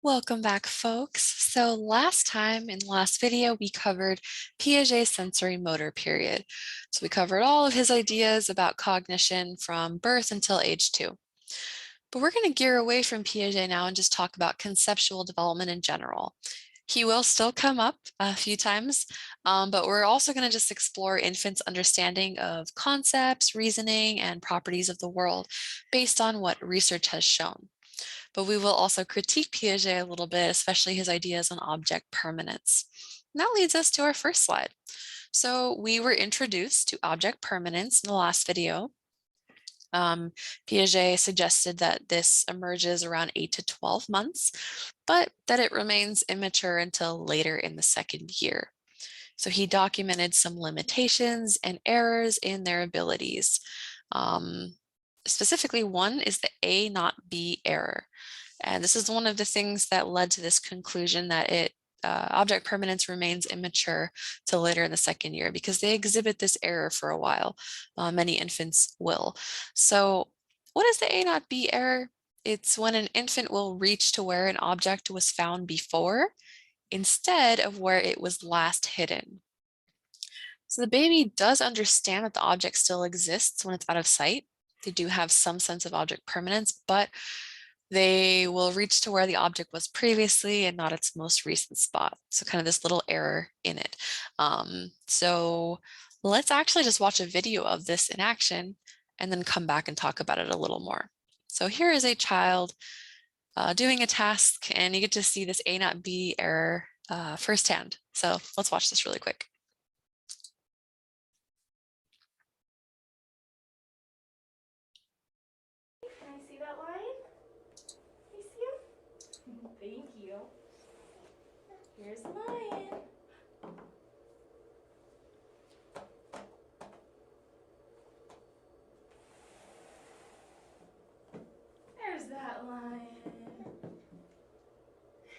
Welcome back, folks. So last time in the last video, we covered Piaget's sensory motor period. So we covered all of his ideas about cognition from birth until age 2. But we're going to gear away from Piaget now and just talk about conceptual development in general. He will still come up a few times, but we're also going to just explore infants' understanding of concepts, reasoning, and properties of the world based on what research has shown. But we will also critique Piaget a little bit, especially his ideas on object permanence. And that leads us to our first slide. So we were introduced to object permanence in the last video. Piaget suggested that this emerges around 8 to 12 months, but that it remains immature until later in the second year. So he documented some limitations and errors in their abilities. Specifically, one is the A not B error. And this is one of the things that led to this conclusion that object permanence remains immature till later in the second year because they exhibit this error for a while. Many infants will. So what is the A not B error? It's when an infant will reach to where an object was found before instead of where it was last hidden. So the baby does understand that the object still exists when it's out of sight. They do have some sense of object permanence, but they will reach to where the object was previously and not its most recent spot. So kind of this little error in it. So let's actually just watch a video of this in action and then come back and talk about it a little more. So here is a child doing a task, and you get to see this A not B error firsthand. So let's watch this really quick. Can I see that line? Can you see him? Thank you. Here's the lion. There's that lion.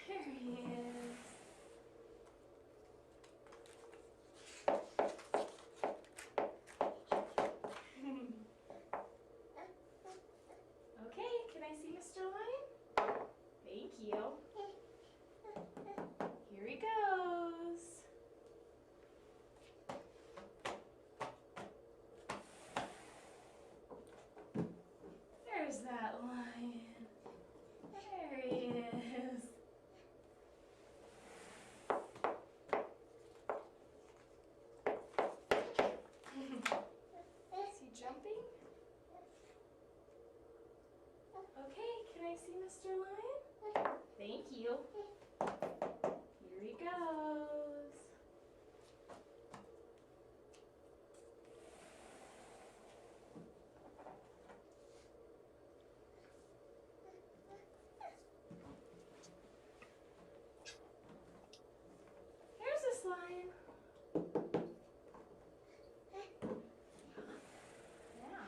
There he is. Okay, can I see Mr. Lion? Thank you. Here he goes. There's that lion. There he is. Is he jumping? Okay, can I see Mr. Lion? Thank you. Here he goes. Here's this lion. Yeah.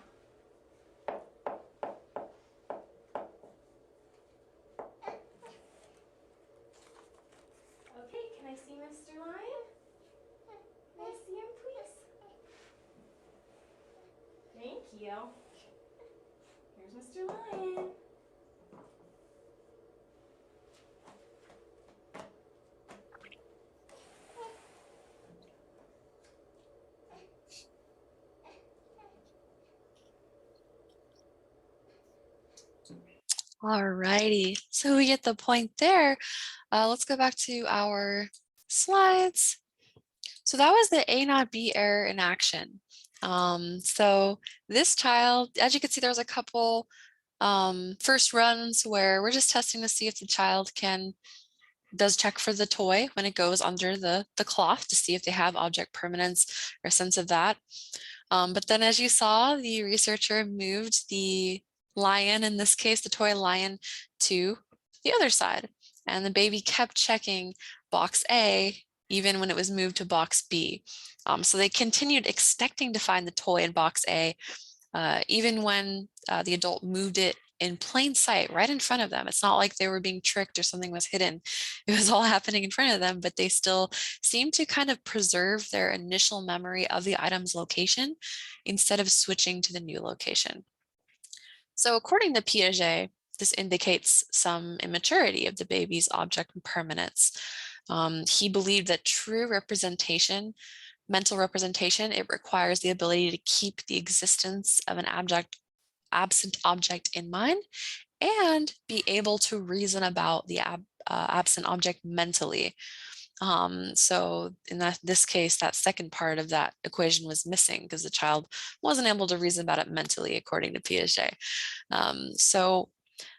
Okay, can I see Mr. Lion? Can I see him, please? Thank you. Here's Mr. Lion. All righty, so we get the point there. Let's go back to our slides. So that was the A not B error in action. So this child, as you can see, there's a couple first runs where we're just testing to see if the child does check for the toy when it goes under the cloth to see if they have object permanence or a sense of that. But then as you saw, the researcher moved the lion, in this case, the toy lion, to the other side. And the baby kept checking box A even when it was moved to box B. So they continued expecting to find the toy in box A, even when the adult moved it in plain sight right in front of them. It's not like they were being tricked or something was hidden. It was all happening in front of them, but they still seemed to kind of preserve their initial memory of the item's location instead of switching to the new location. So according to Piaget, this indicates some immaturity of the baby's object permanence. He believed that true representation, mental representation, it requires the ability to keep the existence of an absent object in mind and be able to reason about the absent object mentally. So in this case, that second part of that equation was missing because the child wasn't able to reason about it mentally, according to Piaget. So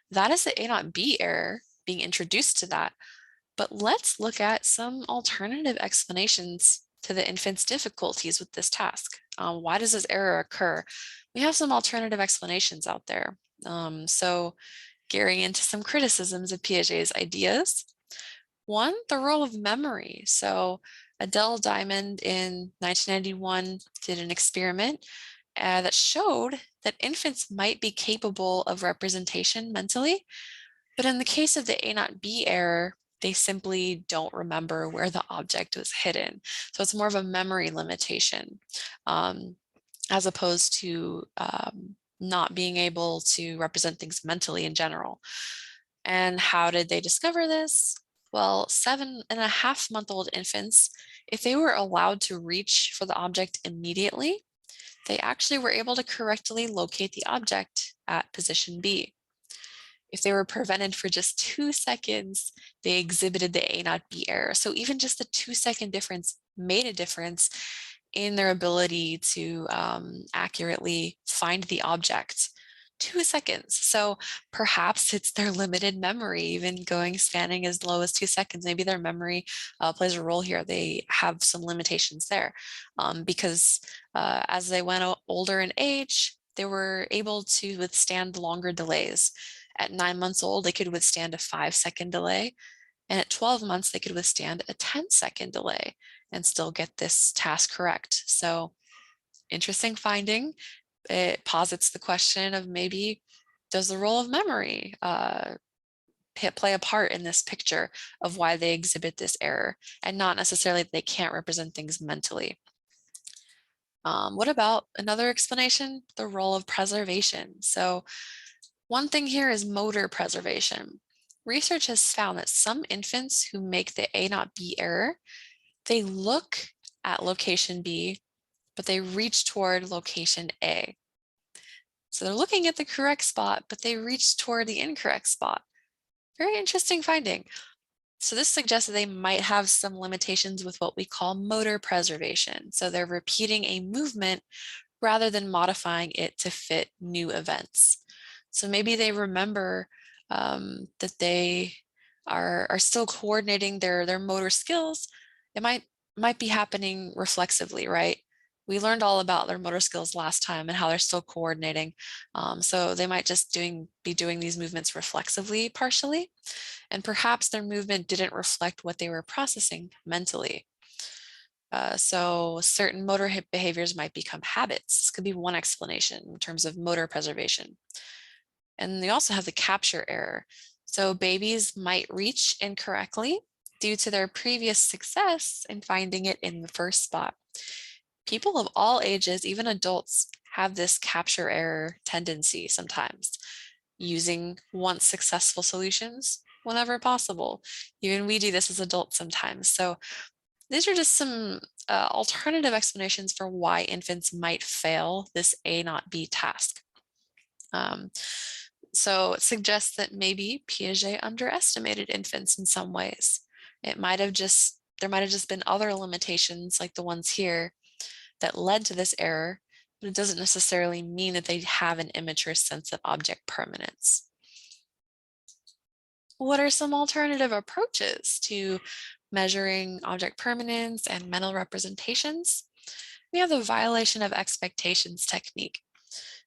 that is the A not B error being introduced to that. But let's look at some alternative explanations to the infant's difficulties with this task. Why does this error occur? We have some alternative explanations out there. So gearing into some criticisms of Piaget's ideas. One, the role of memory. So Adele Diamond in 1991 did an experiment that showed that infants might be capable of representation mentally, but in the case of the A not B error, they simply don't remember where the object was hidden. So it's more of a memory limitation as opposed to not being able to represent things mentally in general. And how did they discover this? Well, 7.5-month-old infants, if they were allowed to reach for the object immediately, they actually were able to correctly locate the object at position B. If they were prevented for just 2 seconds, they exhibited the A not B error. So even just the 2-second difference made a difference in their ability to accurately find the object. 2 seconds. So perhaps it's their limited memory, even going spanning as low as 2 seconds. Maybe their memory plays a role here. They have some limitations there because as they went older in age, they were able to withstand longer delays. At 9 months old, they could withstand a 5-second delay. And at 12 months, they could withstand a 10-second delay and still get this task correct. So interesting finding. It posits the question of maybe, does the role of memory play a part in this picture of why they exhibit this error, and not necessarily that they can't represent things mentally. What about another explanation? The role of preservation. So one thing here is motor preservation. Research has found that some infants who make the A not B error, they look at location B, but they reach toward location A. So they're looking at the correct spot, but they reach toward the incorrect spot. Very interesting finding. So this suggests that they might have some limitations with what we call motor preservation. So they're repeating a movement rather than modifying it to fit new events. So maybe they remember that they are still coordinating their motor skills. It might be happening reflexively, right? We learned all about their motor skills last time and how they're still coordinating. So they might just be doing these movements reflexively partially, and perhaps their movement didn't reflect what they were processing mentally. So certain motor behaviors might become habits. This could be one explanation in terms of motor preservation. And they also have the capture error. So babies might reach incorrectly due to their previous success in finding it in the first spot. People of all ages, even adults, have this capture error tendency sometimes, using once successful solutions whenever possible. Even we do this as adults sometimes. So these are just some alternative explanations for why infants might fail this A not B task. So it suggests that maybe Piaget underestimated infants in some ways. There might have just been other limitations like the ones here that led to this error, but it doesn't necessarily mean that they have an immature sense of object permanence. What are some alternative approaches to measuring object permanence and mental representations? We have the violation of expectations technique.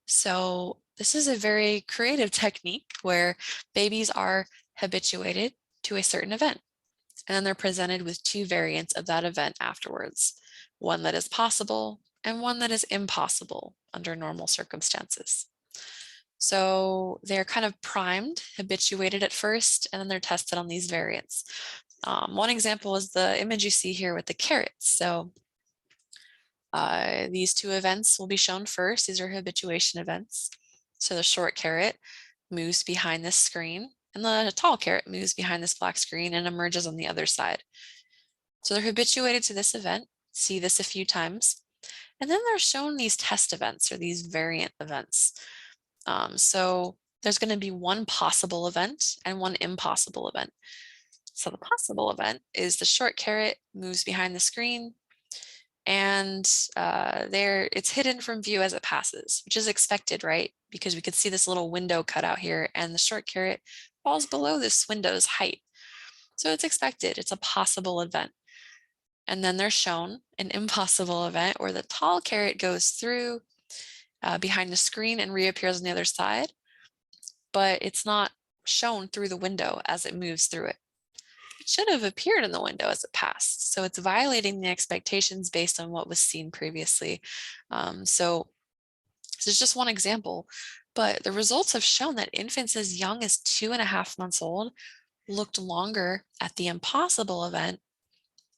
So this is a very creative technique where babies are habituated to a certain event, and then they're presented with 2 variants of that event afterwards, one that is possible and one that is impossible under normal circumstances. So they're kind of primed, habituated at first, and then they're tested on these variants. One example is the image you see here with the carrots. So these 2 events will be shown first. These are habituation events. So the short carrot moves behind this screen, and the tall caret moves behind this black screen and emerges on the other side. So they're habituated to this event, see this a few times, and then they're shown these test events or these variant events. So there's going to be one possible event and one impossible event. So the possible event is the short caret moves behind the screen, and there it's hidden from view as it passes, which is expected, right? Because we could see this little window cut out here, and the short caret falls below this window's height. So it's expected, it's a possible event. And then they're shown an impossible event where the tall caret goes through behind the screen and reappears on the other side, but it's not shown through the window as it moves through it. It should have appeared in the window as it passed. So it's violating the expectations based on what was seen previously. So this is just one example, but the results have shown that infants as young as 2.5 months old looked longer at the impossible event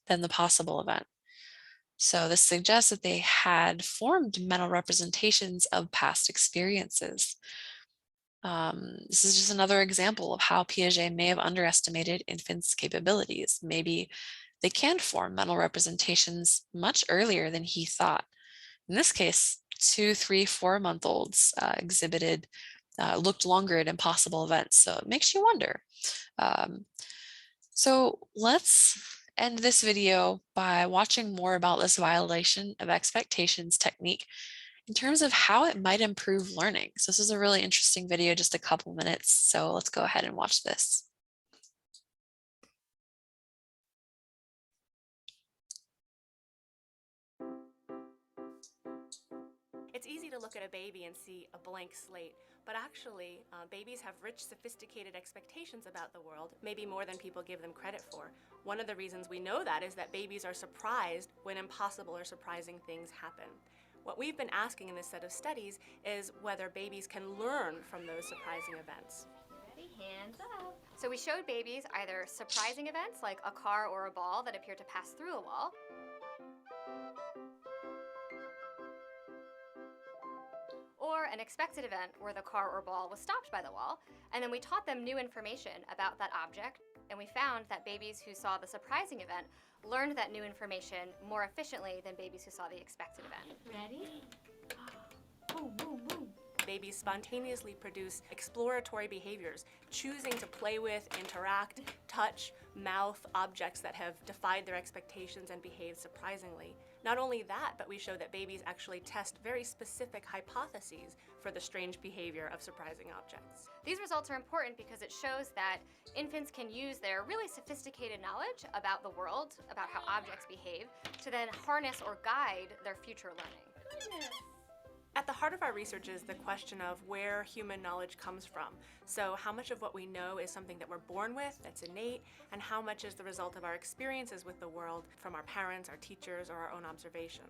than the possible event. So this suggests that they had formed mental representations of past experiences. This is just another example of how Piaget may have underestimated infants' capabilities. Maybe they can form mental representations much earlier than he thought. In this case, 2, 3, 4-month-olds looked longer at impossible events. So it makes you wonder. So let's end this video by watching more about this violation of expectations technique in terms of how it might improve learning. So this is a really interesting video, just a couple minutes. So let's go ahead and watch this. It's easy to look at a baby and see a blank slate, but actually, babies have rich, sophisticated expectations about the world, maybe more than people give them credit for. One of the reasons we know that is that babies are surprised when impossible or surprising things happen. What we've been asking in this set of studies is whether babies can learn from those surprising events. Ready? Hands up. So we showed babies either surprising events like a car or a ball that appear to pass through a wall, or an expected event where the car or ball was stopped by the wall, and then we taught them new information about that object, and we found that babies who saw the surprising event learned that new information more efficiently than babies who saw the expected event. Ready? Boom, boom, boom. Babies spontaneously produce exploratory behaviors, choosing to play with, interact, touch, mouth objects that have defied their expectations and behave surprisingly. Not only that, but we show that babies actually test very specific hypotheses for the strange behavior of surprising objects. These results are important because it shows that infants can use their really sophisticated knowledge about the world, about how objects behave, to then harness or guide their future learning. Goodness. At the heart of our research is the question of where human knowledge comes from. So how much of what we know is something that we're born with, that's innate, and how much is the result of our experiences with the world from our parents, our teachers, or our own observation.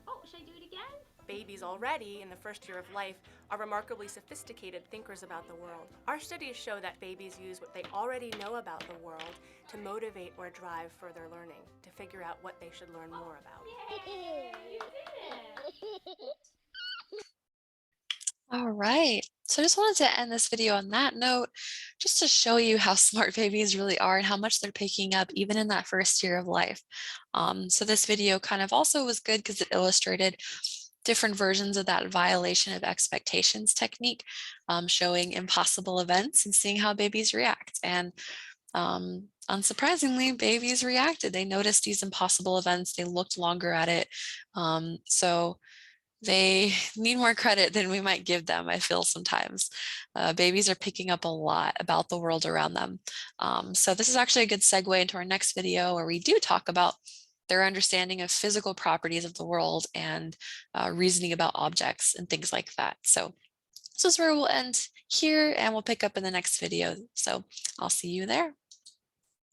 Oh, should I do it again? Babies already, in the first year of life, are remarkably sophisticated thinkers about the world. Our studies show that babies use what they already know about the world to motivate or drive further learning, to figure out what they should learn more about. Yay! You did it! All right. So I just wanted to end this video on that note, just to show you how smart babies really are and how much they're picking up even in that first year of life. So this video kind of also was good because it illustrated different versions of that violation of expectations technique, showing impossible events and seeing how babies react. And unsurprisingly, babies reacted. They noticed these impossible events. They looked longer at it. So they need more credit than we might give them, I feel sometimes. Babies are picking up a lot about the world around them. So this is actually a good segue into our next video where we do talk about their understanding of physical properties of the world and reasoning about objects and things like that. So this is where we'll end here and we'll pick up in the next video. So I'll see you there.